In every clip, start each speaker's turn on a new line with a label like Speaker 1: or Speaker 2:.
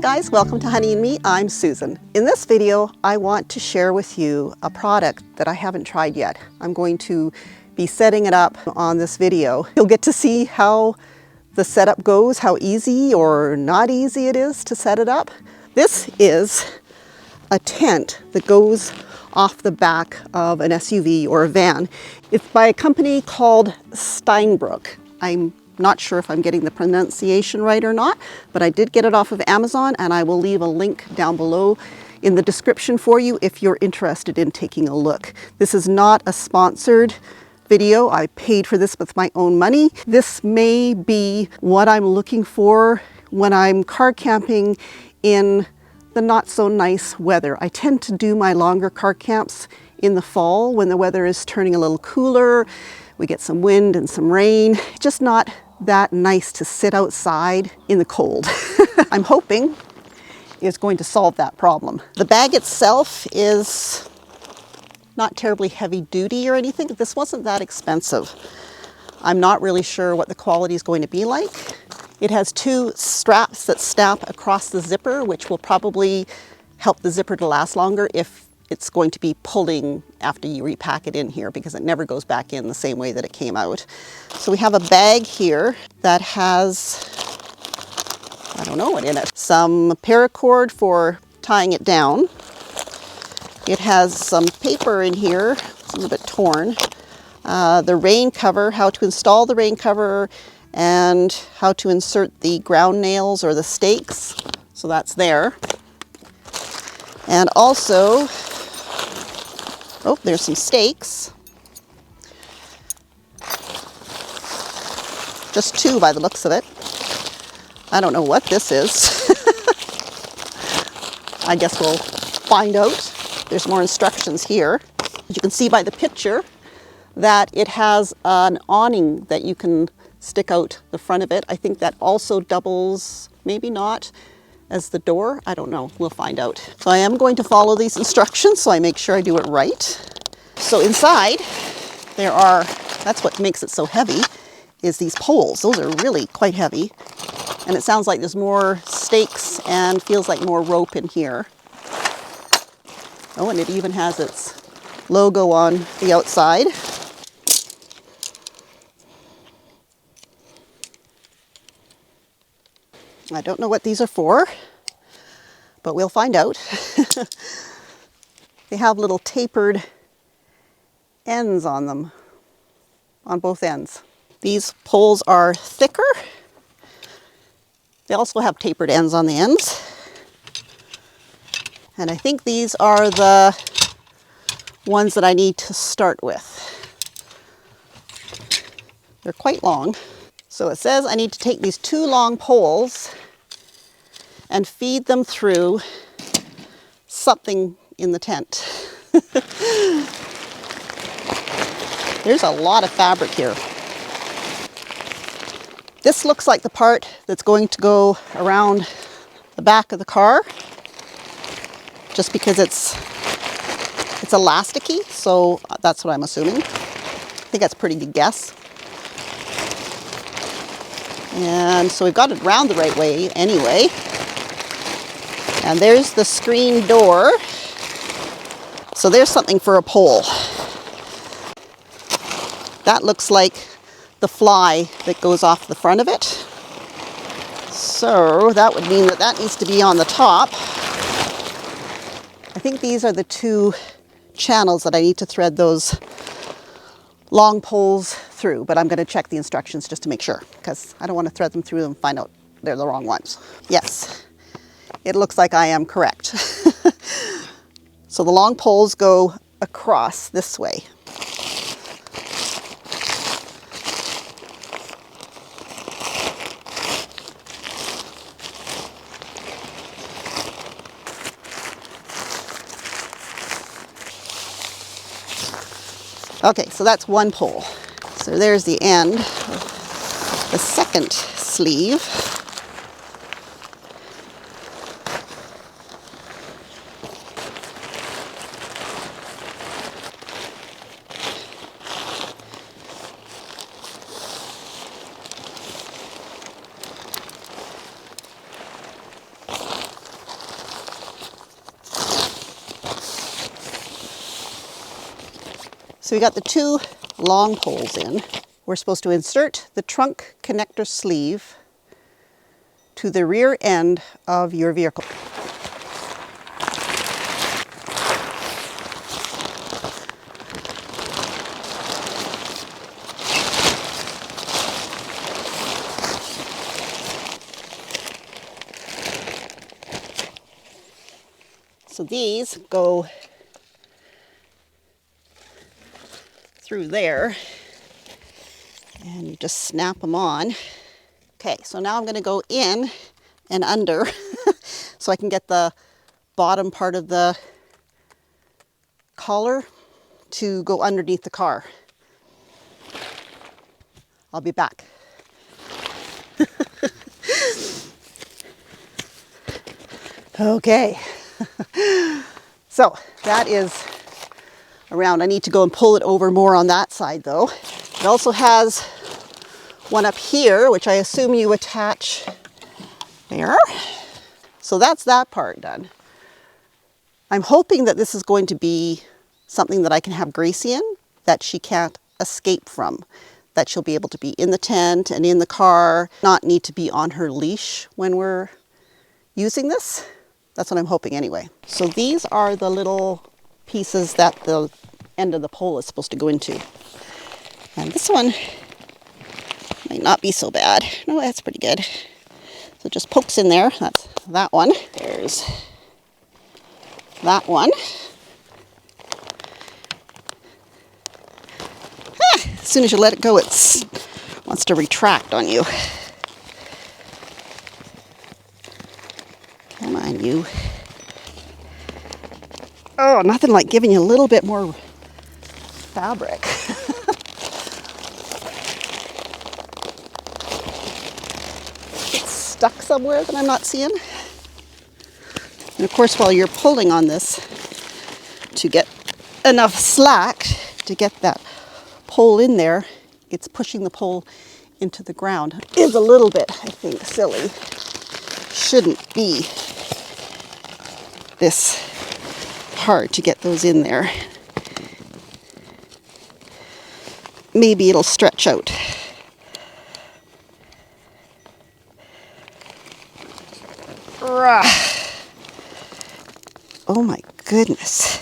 Speaker 1: guys, welcome to Honey and Me. I'm Susan. In this video, I want to share with you a product that I haven't tried yet. I'm going to be setting it up on this video. You'll get to see how the setup goes, how easy or not easy it is to set it up. This is a tent that goes off the back of an SUV or a van. It's by a company called Steinbrook. I'm not sure if I'm getting the pronunciation right or not, but I did get it off of Amazon, and I will leave a link down below in the description for you if you're interested in taking a look. This is not a sponsored video. I paid for this with my own money. This may be what I'm looking for when I'm car camping in the not so nice weather. I tend to do my longer car camps in the fall when the weather is turning a little cooler. We get some wind and some rain. Just not that nice to sit outside in the cold. I'm hoping it's going to solve that problem. The bag itself is not terribly heavy duty or anything. This wasn't that expensive. I'm not really sure what the quality is going to be like. It has two straps that snap across the zipper, which will probably help the zipper to last longer if it's going to be pulling after you repack it in here, because it never goes back in the same way that it came out. So we have a bag here that has, I don't know what in it, some paracord for tying it down. It has some paper in here, it's a little bit torn. The rain cover, how to install the rain cover, and how to insert the ground nails or the stakes. So that's there. And also, oh, there's some stakes. Just two by the looks of it. I don't know what this is. I guess we'll find out. There's more instructions here. You can see by the picture that it has an awning that you can stick out the front of it. I think that also doubles, maybe not, as the door. I don't know, we'll find out. So I am going to follow these instructions so I make sure I do it right. So inside there are, that's what makes it so heavy, is these poles. Those are really quite heavy. And it sounds like there's more stakes and feels like more rope in here. Oh, and it even has its logo on the outside. I don't know what these are for, but we'll find out. They have little tapered ends on them, on both ends. These poles are thicker. They also have tapered ends on the ends. And I think these are the ones that I need to start with. They're quite long. So it says I need to take these two long poles and feed them through something in the tent. There's a lot of fabric here. This looks like the part that's going to go around the back of the car, just because it's elasticy, so that's what I'm assuming. I think that's a pretty good guess. And so we've got it round the right way anyway. And there's the screen door. So there's something for a pole. That looks like the fly that goes off the front of it. So that would mean that that needs to be on the top. I think these are the two channels that I need to thread those long poles through, but I'm going to check the instructions just to make sure, because I don't want to thread them through and find out they're the wrong ones. Yes, it looks like I am correct. So the long poles go across this way. Okay, so that's one pole. So there's the end of the second sleeve. So we got the two long poles in. We're supposed to insert the trunk connector sleeve to the rear end of your vehicle. So these go through there, and you just snap them on. Okay, so now I'm going to go in and under so I can get the bottom part of the collar to go underneath the car. I'll be back. Okay, so that is around. I need to go and pull it over more on that side though. It also has one up here, which I assume you attach there. So that's that part done. I'm hoping that this is going to be something that I can have Gracie in, that she can't escape from, that she'll be able to be in the tent and in the car, not need to be on her leash when we're using this. That's what I'm hoping anyway. So these are the little pieces that the end of the pole is supposed to go into. And this one might not be so bad. No, that's pretty good. So it just pokes in there. That's that one. There's that one. As soon as you let it go, it wants to retract on you. Come on, you. Oh, nothing like giving you a little bit more fabric. It's stuck somewhere that I'm not seeing. And of course, while you're pulling on this to get enough slack to get that pole in there, it's pushing the pole into the ground. It is a little bit, I think, silly. Shouldn't be this hard to get those in there. Maybe it'll stretch out. Oh my goodness.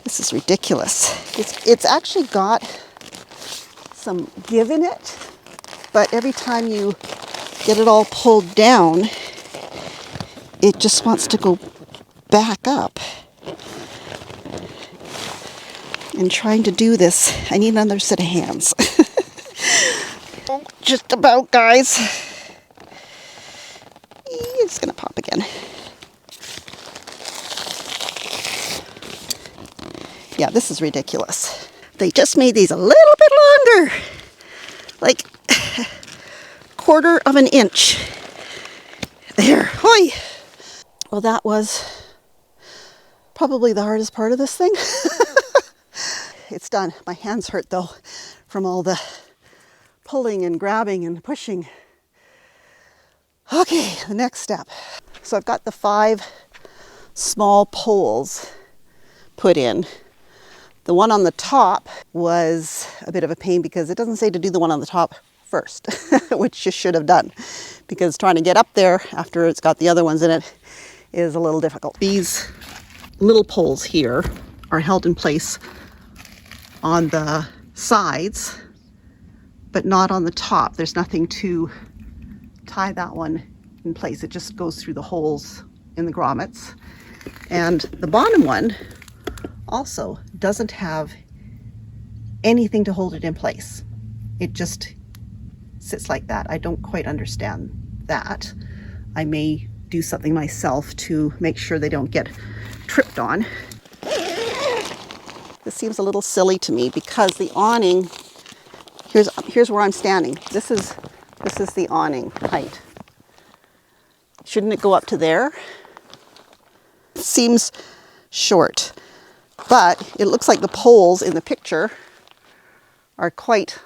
Speaker 1: This is ridiculous. It's actually got some give in it, but every time you get it all pulled down, it just wants to go back up. And trying to do this, I need another set of hands. Oh, just about, guys. It's gonna pop again. Yeah, this is ridiculous. They just made these a little bit longer, like 1/4 of an inch. There, hoi. Well, that was probably the hardest part of this thing. It's done. My hands hurt though from all the pulling and grabbing and pushing. Okay, the next step. So I've got the 5 small poles put in. The one on the top was a bit of a pain because it doesn't say to do the one on the top first, which you should have done, because trying to get up there after it's got the other ones in it is a little difficult. These little poles here are held in place on the sides, but not on the top. There's nothing to tie that one in place. It just goes through the holes in the grommets. And the bottom one also doesn't have anything to hold it in place. It just sits like that. I don't quite understand that. I may do something myself to make sure they don't get tripped on. This seems a little silly to me because the awning, here's where I'm standing. This is the awning height. Shouldn't it go up to there? It seems short, but it looks like the poles in the picture are quite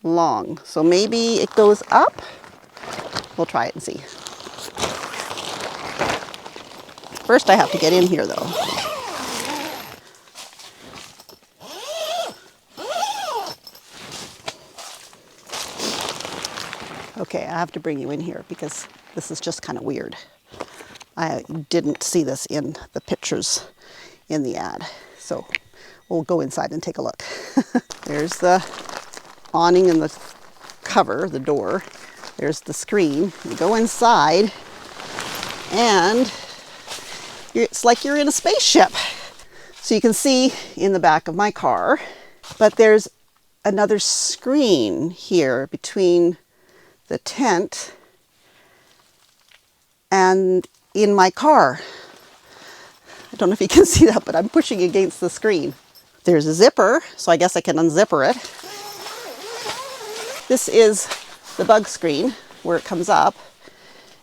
Speaker 1: long. So maybe it goes up. We'll try it and see. First I have to get in here though. Okay, I have to bring you in here because this is just kind of weird. I didn't see this in the pictures in the ad. So we'll go inside and take a look. There's the awning and the cover, the door. There's the screen. You go inside and it's like you're in a spaceship. So you can see in the back of my car, but there's another screen here between the tent and in my car. I don't know if you can see that, but I'm pushing against the screen. There's a zipper, so I guess I can unzipper it. This is the bug screen where it comes up,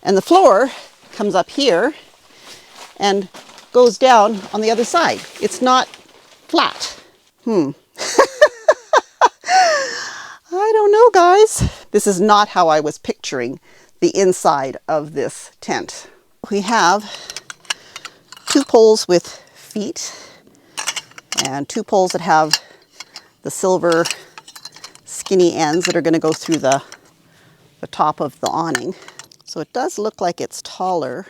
Speaker 1: and the floor comes up here and goes down on the other side. It's not flat. I don't know, guys. This is not how I was picturing the inside of this tent. We have 2 poles with feet and 2 poles that have the silver skinny ends that are going to go through the top of the awning. So it does look like it's taller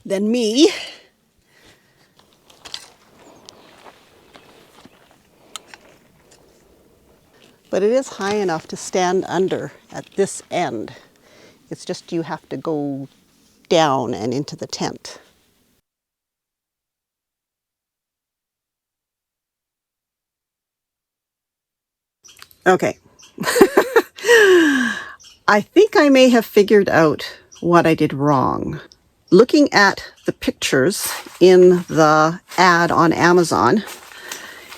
Speaker 1: than me. But it is high enough to stand under at this end. It's just you have to go down and into the tent. Okay. I think I may have figured out what I did wrong. Looking at the pictures in the ad on Amazon,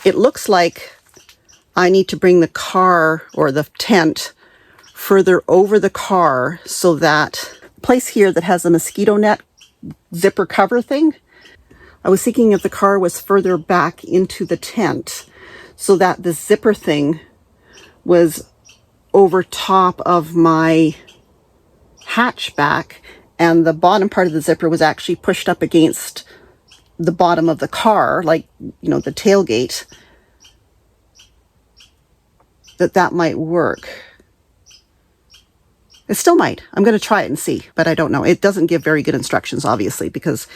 Speaker 1: it looks like I need to bring the car or the tent further over the car so that place here that has a mosquito net zipper cover thing, I was thinking if the car was further back into the tent so that the zipper thing was over top of my hatchback and the bottom part of the zipper was actually pushed up against the bottom of the car, like, you know, the tailgate, that might work. It still might. I'm going to try it and see, but I don't know. It doesn't give very good instructions, obviously, because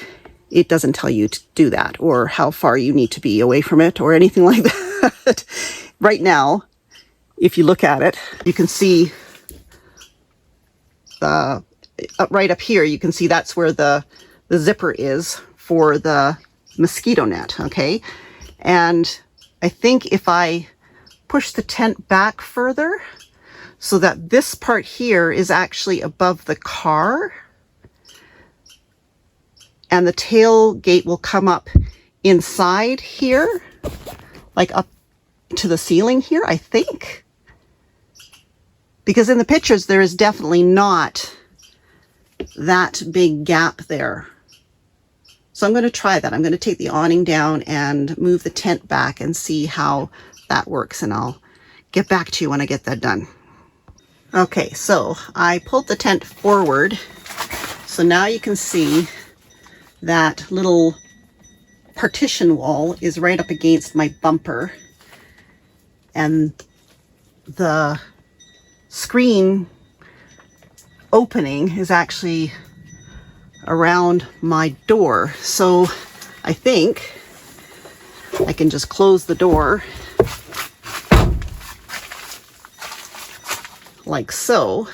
Speaker 1: it doesn't tell you to do that or how far you need to be away from it or anything like that. Right now, if you look at it, you can see right up here, you can see that's where the zipper is for the mosquito net, okay? And I think if I push the tent back further so that this part here is actually above the car and the tailgate will come up inside here, like up to the ceiling here, I think. Because in the pictures, there is definitely not that big gap there. So I'm going to try that. I'm going to take the awning down and move the tent back and see how that works. And I'll get back to you when I get that done. Okay, so I pulled the tent forward. So now you can see that little partition wall is right up against my bumper. And the screen opening is actually around my door. So I think I can just close the door like so.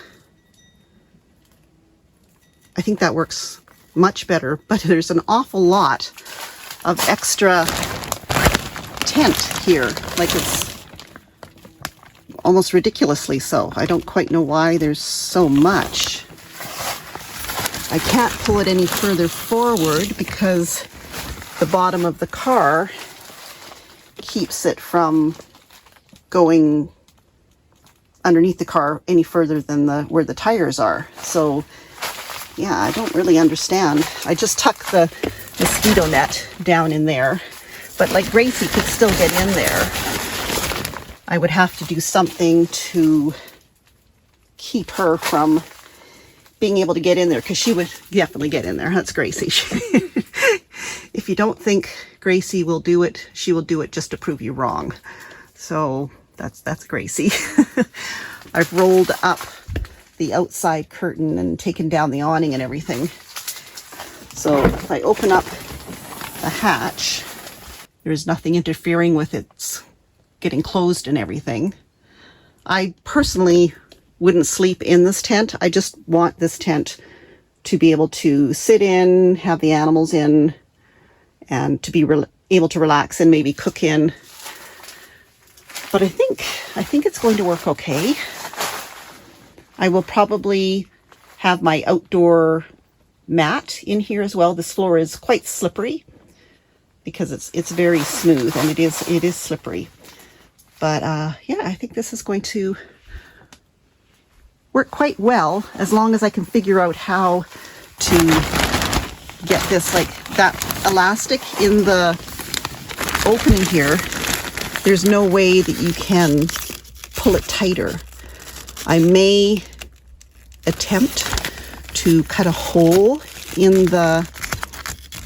Speaker 1: I think that works much better, but there's an awful lot of extra tent here. Like it's almost ridiculously so. I don't quite know why there's so much. I can't pull it any further forward because the bottom of the car keeps it from going underneath the car any further than where the tires are. So yeah, I don't really understand. I just tucked the mosquito net down in there, but like Gracie could still get in there. I would have to do something to keep her from being able to get in there, because she would definitely get in there. That's Gracie. If you don't think Gracie will do it, she will do it just to prove you wrong. So that's Gracie. I've rolled up the outside curtain and taken down the awning and everything. So if I open up the hatch, there's nothing interfering with its getting closed and everything. I personally wouldn't sleep in this tent. I just want this tent to be able to sit in, have the animals in, and to be able to relax and maybe cook in. But I think it's going to work okay. I will probably have my outdoor mat in here as well. This floor is quite slippery because it's very smooth, and it is slippery. But yeah, I think this is going to work quite well, as long as I can figure out how to get this, like that elastic in the opening here. There's no way that you can pull it tighter. I may attempt to cut a hole in the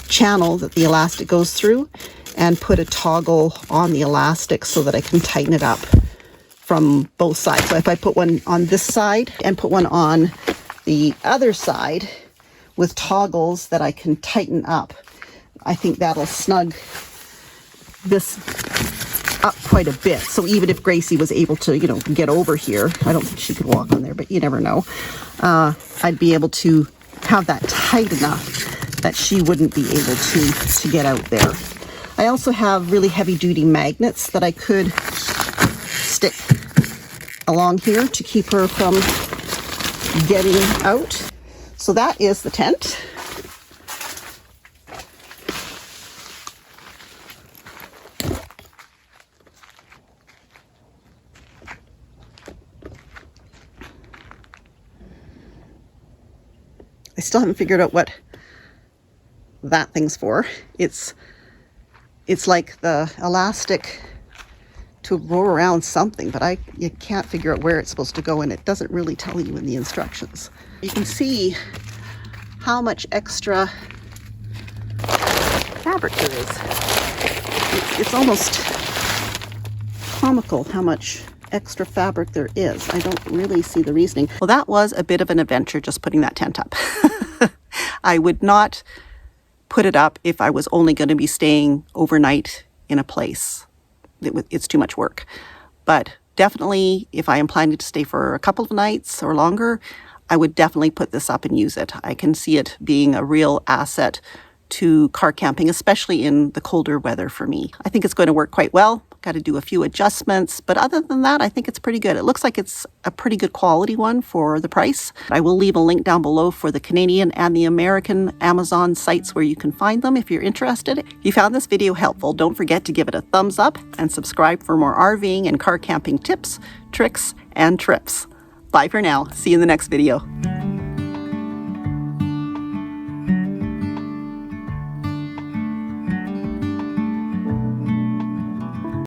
Speaker 1: channel that the elastic goes through and put a toggle on the elastic so that I can tighten it up from both sides. So if I put one on this side and put one on the other side with toggles that I can tighten up, I think that'll snug this up quite a bit. So even if Gracie was able to, get over here, I don't think she could walk on there, but you never know. I'd be able to have that tight enough that she wouldn't be able to get out there. I also have really heavy duty magnets that I could stick along here to keep her from getting out. So that is the tent. I still haven't figured out what that thing's for. It's like the elastic to go around something, but you can't figure out where it's supposed to go, and it doesn't really tell you in the instructions. You can see how much extra fabric there is. It's almost comical how much extra fabric there is. I don't really see the reasoning. Well, that was a bit of an adventure, just putting that tent up. I would not put it up if I was only going to be staying overnight in a place. It's too much work. But definitely, if I am planning to stay for a couple of nights or longer, I would definitely put this up and use it. I can see it being a real asset to car camping, especially in the colder weather for me. I think it's going to work quite well. Got to do a few adjustments, but other than that, I think it's pretty good. It looks like it's a pretty good quality one for the price. I will leave a link down below for the Canadian and the American Amazon sites where you can find them if you're interested. If you found this video helpful, don't forget to give it a thumbs up and subscribe for more RVing and car camping tips, tricks, and trips. Bye for now. See you in the next video.